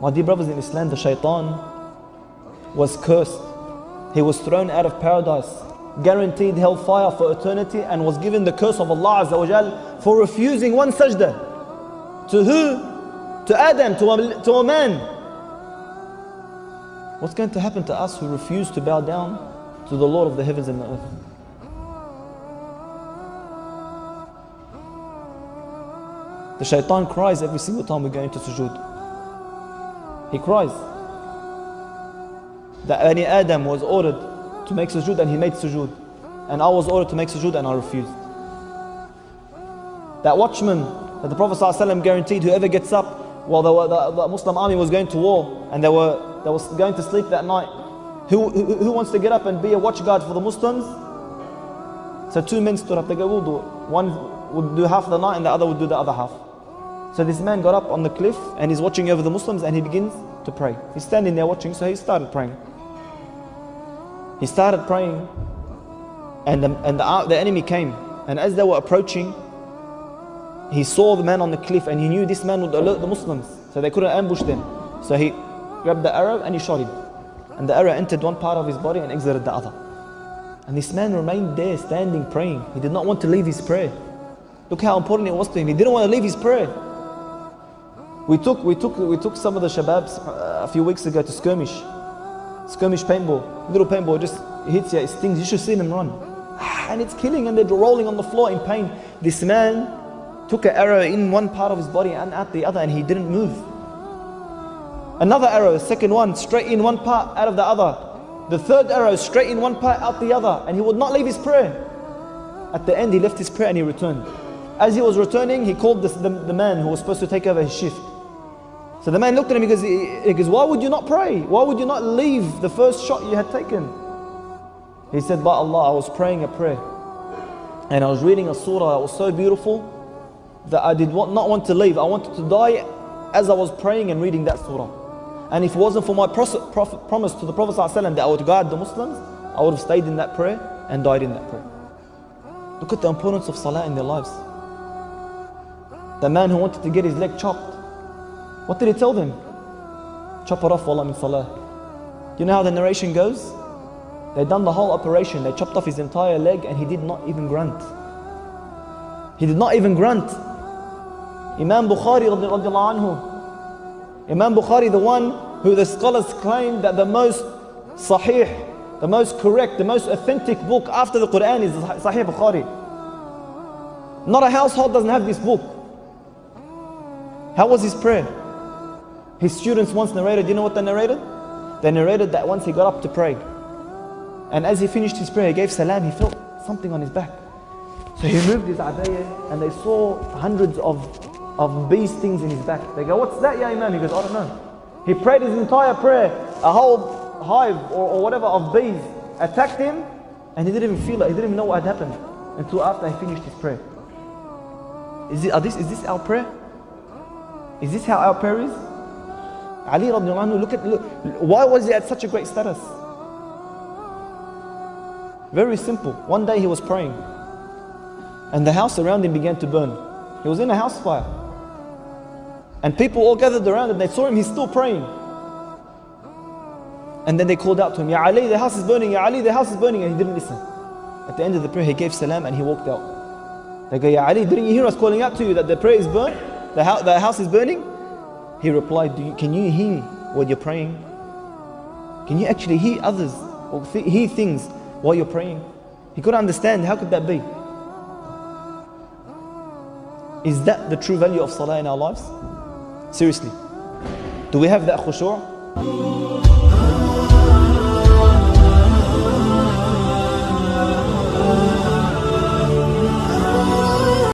My dear brothers in Islam, the shaitan was cursed. He was thrown out of paradise, guaranteed hellfire for eternity, and was given the curse of Allah Azza wa Jal for refusing one sajda. To who? To Adam, to a man. What's going to happen to us who refuse to bow down to the Lord of the heavens and the earth? The shaitan cries every single time we go into sujood. He cries. That Bani Adam was ordered to make sujood and he made sujood. And I was ordered to make sujood and I refused. That watchman that the Prophet ﷺ guaranteed, whoever gets up while the Muslim army was going to war and they was going to sleep that night, who wants to get up and be a watch guard for the Muslims? So two men stood up. They go, we'll do it. One would do half the night and the other would do the other half. So this man got up on the cliff and he's watching over the Muslims and he begins to pray. He's standing there watching, so he started praying. He started praying and the enemy came. And as they were approaching, he saw the man on the cliff and he knew this man would alert the Muslims, so they couldn't ambush them. So he grabbed the arrow and he shot him. And the arrow entered one part of his body and exited the other. And this man remained there standing praying. He did not want to leave his prayer. Look how important it was to him. He didn't want to leave his prayer. We took some of the shababs a few weeks ago to skirmish paintball. Little paintball just hits you, it stings. You should see them run, and it's killing, and they're rolling on the floor in pain. This man took an arrow in one part of his body and out the other, and he didn't move. Another arrow, second one, straight in one part, out of the other. The third arrow, straight in one part, out the other, and he would not leave his prayer. At the end, he left his prayer and he returned. As he was returning, he called the man who was supposed to take over his shift. So the man looked at him, he goes, why would you not pray? Why would you not leave the first shot you had taken? He said, by Allah, I was praying a prayer. And I was reading a surah that was so beautiful that I did not want to leave. I wanted to die as I was praying and reading that surah. And if it wasn't for my promise to the Prophet ﷺ that I would guide the Muslims, I would have stayed in that prayer and died in that prayer. Look at the importance of salah in their lives. The man who wanted to get his leg chopped, what did he tell them? Chop it off while I'm in salah. You know how the narration goes? They done the whole operation. They chopped off his entire leg and he did not even grunt. He did not even grunt. Imam Bukhari radiallahu anhu. Imam Bukhari, the one who the scholars claim that the most sahih, the most correct, the most authentic book after the Quran is Sahih Bukhari. Not a household doesn't have this book. How was his prayer? His students once narrated, you know what they narrated? They narrated that once he got up to pray, and as he finished his prayer, he gave salam, he felt something on his back. So he moved his abaya and they saw hundreds of bee stings in his back. They go, what's that, ya Imam? He goes, I don't know. He prayed his entire prayer, a whole hive or whatever of bees attacked him, and he didn't even feel it, he didn't even know what had happened until after he finished his prayer. Is this our prayer? Is this how our prayer is? Ali radiallahu anhu, look, why was he at such a great status? Very simple. One day he was praying and the house around him began to burn. He was in a house fire. And people all gathered around and they saw him, he's still praying. And then they called out to him, Ya Ali, the house is burning, Ya Ali, the house is burning, and he didn't listen. At the end of the prayer, he gave salam and he walked out. They go, Ya Ali, didn't you hear us calling out to you that the prayer is burnt? The house is burning? He replied, can you hear what you're praying? Can you actually hear others or hear things while you're praying? He couldn't understand, how could that be? Is that the true value of salah in our lives? Seriously. Do we have that khushu'?